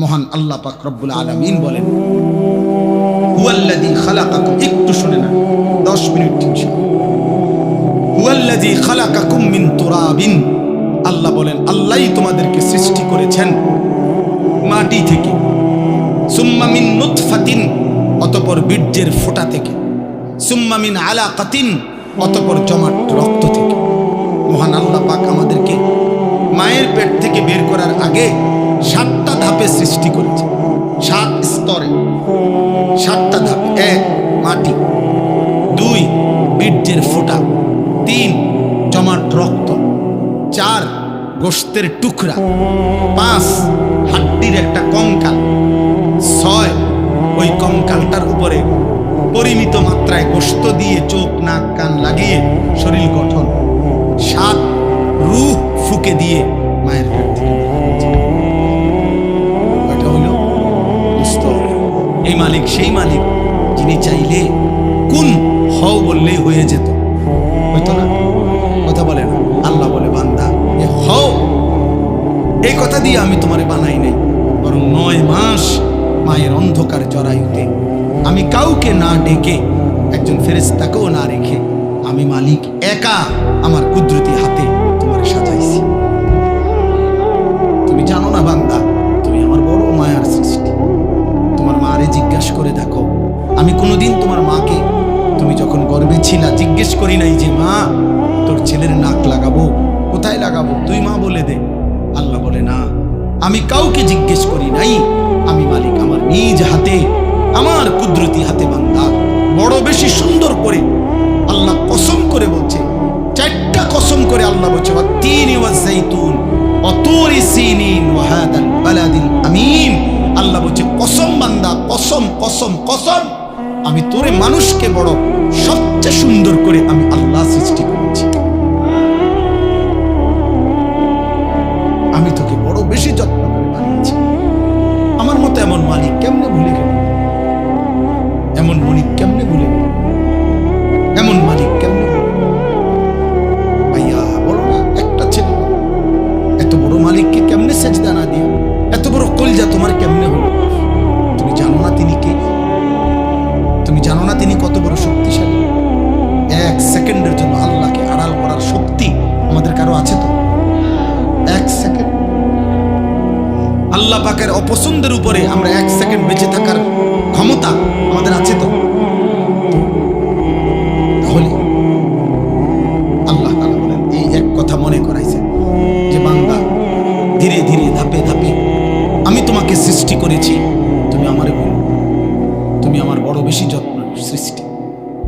মহান আল্লাহ পাক রব্বুল আলামিন বলেন, হুয়াল্লাযী খালাকাকুম, একটু শুনে না, 10 মিনিট ইনশাআল্লাহ। হুয়াল্লাযী খালাকাকুম মিন তুরাবিন, আল্লাহ বলেন আল্লাহই তোমাদেরকে সৃষ্টি করেছেন মাটি থেকে, সুম্মা মিন নুতফাতিন, অতঃপর বীর্যের ফোঁটা থেকে, সুম্মা মিন আলাকাতিন, অতঃপর জমাট রক্ত থেকে। মহান আল্লাহ পাক আমাদেরকে মায়ের পেট থেকে বের করার আগে 7টা ধাপে সৃষ্টি করেছে, 7 স্তরে, 7টা ধাপ। 1 মাটি, 2 বীর্যের ফোঁটা, 3 জমাট রক্ত, 4 গোশতের টুকরা, 5 হাড্ডির একটা কঙ্কাল, 6 ওই কঙ্কালটার উপরে পরিমিত মাত্রায় গোশত দিয়ে চোখ নাক কান লাগিয়ে শরীর গঠন, 7 রূহ ফুকে দিয়ে মায়ের পেট থেকে। এটা হলো স্তর। এই মালিক সেই মালিক যিনি চাইলে কোন হও বললেই হয়ে যেত, হইতো না? কথা বলে না, আল্লাহ বলে বান্দা এ হও, এই কথা দিয়ে আমি তোমারে বানাই নাই, বরং 9 মাস মায়ের অন্ধকার জরায়ুতে আমি কাউকে না ডেকে, একজন ফেরেশতাকেও না রেখে, আমি মালিক একা আমার কুদরতি হাতে তোমারে সাজাইছি। তুমি জানো না বান্দা, তুমি আমার বড় মায়ার সৃষ্টি। তোমার মারে জিজ্ঞাসা করে দেখো, আমি কোনোদিন তোমার মাকে, তুমি যখন গর্ভে ছিলা, জিজ্ঞেস করি নাই যে মা তোর ছেলের নাক লাগাবো, কোথায় লাগাবো, তুই মা বলে দে। আল্লাহ বলে না, আমি কাউকে জিজ্ঞেস করি নাই, আমি মালিক আমার নিজ হাতে, আমার কুদরতি হাতে বান্দা বড় বেশি সুন্দর করে আল্লাহ কসম করে বলছে, 4টা কসম করে আল্লাহ বলছে, ওয়াত-তিনি ওয়াজ-যাইতুন ওয়া তুরি সিনিন ওয়া হাদাল বালাদিল আমিন। আল্লাহ বলছে কসম বান্দা, কসম কসম কসম, আমি তোরে মানুষকে বড় সবচেয়ে সুন্দর করে আমি আল্লাহ সৃষ্টি করেছি। আমি তোকে বড় বেশি যত্ন করে বানিয়েছি। আমার মতো এমন মালিক কেমনে ভুলে গেল? এমন মালিক কেমনে ভুলে গেল? এমন মালিক কেমনে ভুলে গেল? ভাইয়া বলো না, একটা ছেলে এত বড় মালিককে কেমনে সেজদা না দিয়ে, এত বড় কলজা তোমার কেমনে হলো? তুমি জানো না তিনি কে? তুমি জানো না তিনি কত বড় শক্তিশালী? 1 সেকেন্ডের জন্য আল্লাহকে আড়াল করার শক্তি আমাদের কারো আছে তো? 1 সেকেন্ড আল্লাহ পাকের অপছন্দের উপরে আমরা 1 সেকেন্ড বেঁচে থাকার ক্ষমতা আমাদের আছে তো? তাহলে আল্লাহ তাআলা বলেন, এই এক কথা মনে করাইছেন যে বান্দা, ধীরে ধীরে ধাপে ধাপে আমি তোমাকে সৃষ্টি করেছি, তুমি আমারে বলো, তুমি আমার বড় বেশি যত্ন সৃষ্টি,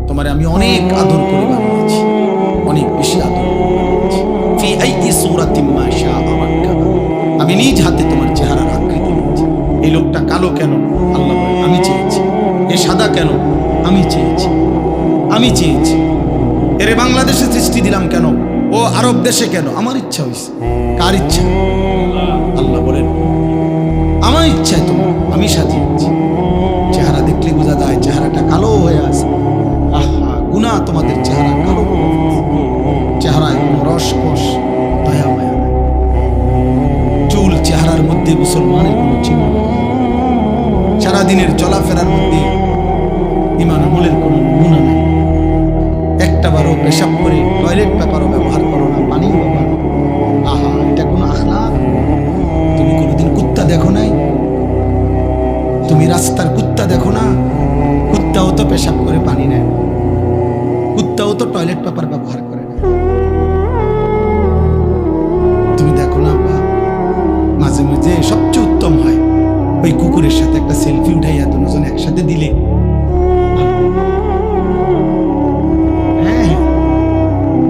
তোমারে আমি অনেক আদর করে বানিয়েছি, অনেক বেশি আদর করে বানিয়েছি। ফি আইয়ি সূরাতিন মা শাআ রাক্কাবা, আমি নিজ হাতে তোমার চেহারার আকৃতি দিয়েছি। এই লোকটা কালো কেন? আল্লাহ বলেন আমি চেয়েছি। এ সাদা কেন? আমি চেয়েছি, আমি চেয়েছি। এরে বাংলাদেশে সৃষ্টি দিলাম কেন? ও আরব দেশে কেন? আমার ইচ্ছা হয়েছে। কার ইচ্ছা? আল্লাহ বলেন আমার ইচ্ছায় তোমার আমি সাজিয়েছি। চেহারা দেখলে বোঝা যায় চেহারাটা কালো হয়ে আছে। আহা, গুনাহ তোমাদের চেহারা কালো, চেহারায় কোনো রসকস দয়া মায়া নাই। চুল চেহারার মধ্যে মুসলমানের কোনো চিহ্ন নেই। সারাদিনের চলাফেরার মধ্যে ঈমান আমলের কোনো নমুনা নেই। একটা বারও পেশাব করে টয়লেট পেপারও ব্যবহার করো না, পানিও ব্যবহার করো। আহা, এটা কোনো আখলাক? তুমি কোনোদিন কুত্তা দেখো নাই? তুমি রাস্তার কুত্তা দেখো না? কুত্তাও তো পেশাব করে পানি নেয়, কুত্তাও তো টয়লেট পেপার ব্যবহার করে না। তুমি দেখো না বা মাঝে মাঝে সবচেয়ে উত্তম হয় ওই কুকুরের সাথে একটা সেলফি উঠাইয়া দুজন একসাথে দিলে, হ্যাঁ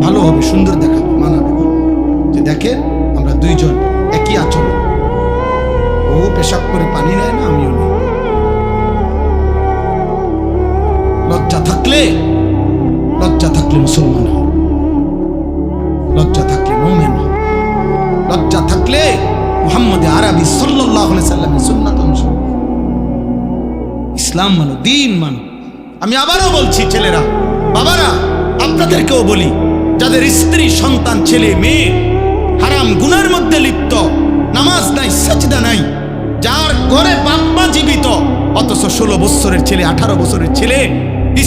ভালো হবে, সুন্দর দেখাবে, মানাবে, যে দেখে আমরা দুইজন একই আচরণ, ও পেশাব করে পানি নেয় না, আমিও নেই। লজ্জা থাকলে মুসলমান হও, লজ্জা থাকলে মুমিন হও, লজ্জা থাকলে মুহাম্মদ আরবি সাল্লাল্লাহু আলাইহি সাল্লামের সুন্নাত অনুসরণ, ইসলাম মানো, দ্বীন মানো। আমি আবারও বলছি ছেলেরা, বাবারা, আপনাদেরকেও বলি, যাদের স্ত্রী সন্তান ছেলে মেয়ে হারাম গুনার মধ্যে লিপ্ত, নামাজ নাই, সাজদা নাই, যার ঘরে বাপ মা জীবিত, অথচ 16 বছরের ছেলে, 18 বছরের ছেলে,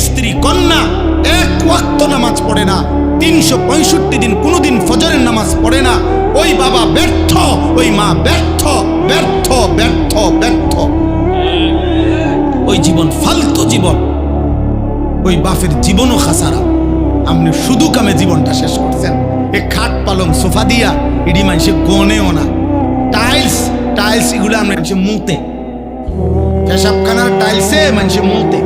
স্ত্রী কন্যা এক ওয়াক্ত নামাজ পড়ে না, 365 দিন কোনোদিন ফজরের নামাজ পড়ে না। ওই বাবা ব্যর্থ, ওই মা ব্যর্থ, ব্যর্থ, ব্যর্থ, ব্যর্থ। ওই জীবন ফালতু জীবন, ওই বাপের জীবনও খাসারা। আপনি শুধু কামে জীবনটা শেষ করছেন। এ খাট পালং সোফা দিয়া এডি মানুষে গনেও না। টাইলস টাইলস এগুলো আমরা মুতে, পেশাবখানার টাইলসে মানুষে মুতে।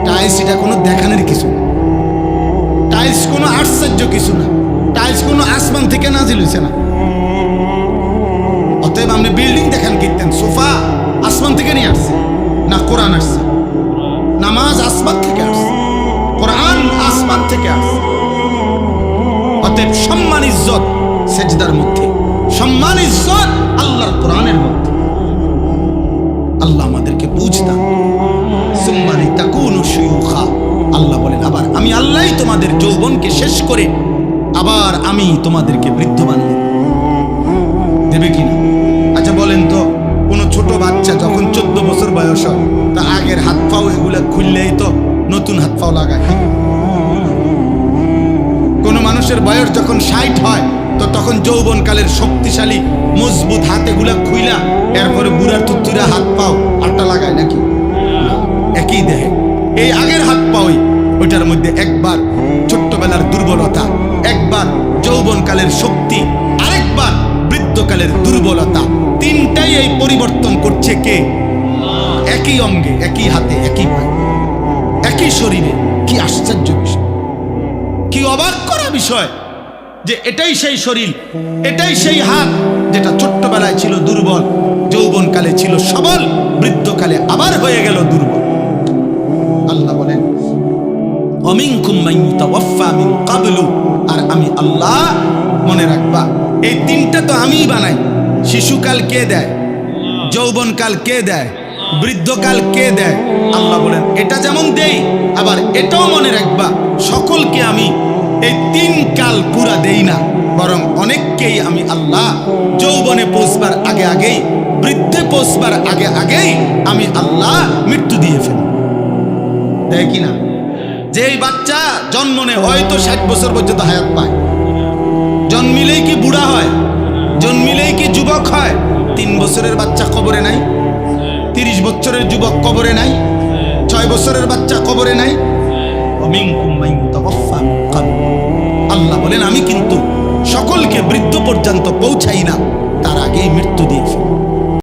টাইলস এটা কোনো দেখানোর কিছু না, টাইলস কোনো আশ্চর্য কিছু না, টাইলস কোনো আসমান থেকে নাজিল হইছে না। অতএব আপনি বিল্ডিং দেখান কিনতেন, সোফা আসমান থেকে নিয়ে আসছে না, কোরআন আসছে। নামাজ আসমান থেকে আসছে, কোরআন আসমান থেকে আসছে। অতএব সম্মান ইজ্জত সেজদার মধ্যে, সম্মান ইজ্জত আল্লাহর কোরআনের মধ্যে। আল্লাহ আমাদেরকে বুঝতাম। সুম্মানি তাকুনু শুয়ুখা, আল্লাহ বলেন আবার আমি আল্লাহই তোমাদের যৌবনকে শেষ করে আবার আমি তোমাদেরকে বৃদ্ধ বানিয়ে দেবে কিনা। আচ্ছা বলেন তো, কোন ছোট বাচ্চা যখন 14 বছর বয়স হয়, তা আগের হাত পাও এগুলা খুললেই তো নতুন হাত পাও লাগায়। কোন মানুষের বয়স যখন 60 হয়, তো তখন যৌবনকালের শক্তিশালী মজবুত হাত এগুলা খুইলা এরপরে বুড়ার তুত্তুরা হাত পাও আটটা লাগায় নাকি? একই দেহে এই আগের হাত পাওই, ওইটার মধ্যে একবার ছোট্টবেলার দুর্বলতা, একবার যৌবনকালের শক্তি, আরেকবার বৃদ্ধকালের দুর্বলতা, তিনটাই এই পরিবর্তন করছে কে? একই অঙ্গে, একই হাতে, একই পায়ে, একই শরীরে। কি আশ্চর্য বিষয়, কি অবাক করা বিষয় যে এটাই সেই শরীর, এটাই সেই হাত যেটা ছোট্টবেলায় ছিল দুর্বল, যৌবনকালে ছিল সবল, বৃদ্ধকালে আবার হয়ে গেল দুর্বল। আল্লাহ বলেন অমিনকুম মান ইউতাওয়াফা মিন ক্বাবলু, আর আমি আল্লাহ, মনে রাখবা এই তিনটা তো আমিই বানাই। শিশুকাল কে দেয়? যৌবনকাল কে দেয়? বৃদ্ধকাল কে দেয়? আল্লাহ বলেন এটা যেমন দেই, আবার এটাও মনে রাখবা সকলকে আমি এই 3 কাল পুরা দেই না, বরং অনেককেই আমি আল্লাহ যৌবনে পৌঁছবার আগে আগেই, বৃদ্ধে পৌঁছবার আগে আগেই আমি আল্লাহ মৃত্যু দিয়ে ফেলি। দেয় কিনা? যেই বাচ্চা জন্ম নেয় হয়তো 60 বছর পর্যন্ত হায়াত পায়, জন্মিলেই কি বুড়া হয়? জন্মিলেই কি যুবক হয়? 3 বছরের বাচ্চা কবরে নাই, 30 বছরের যুবক কবরে নাই, 6 বছরের বাচ্চা কবরে নাই। আল্লাহ বলেন আমি কিন্তু সকলকে বৃদ্ধ পর্যন্ত পৌঁছাই না, তার আগেই মৃত্যু দিয়েছি।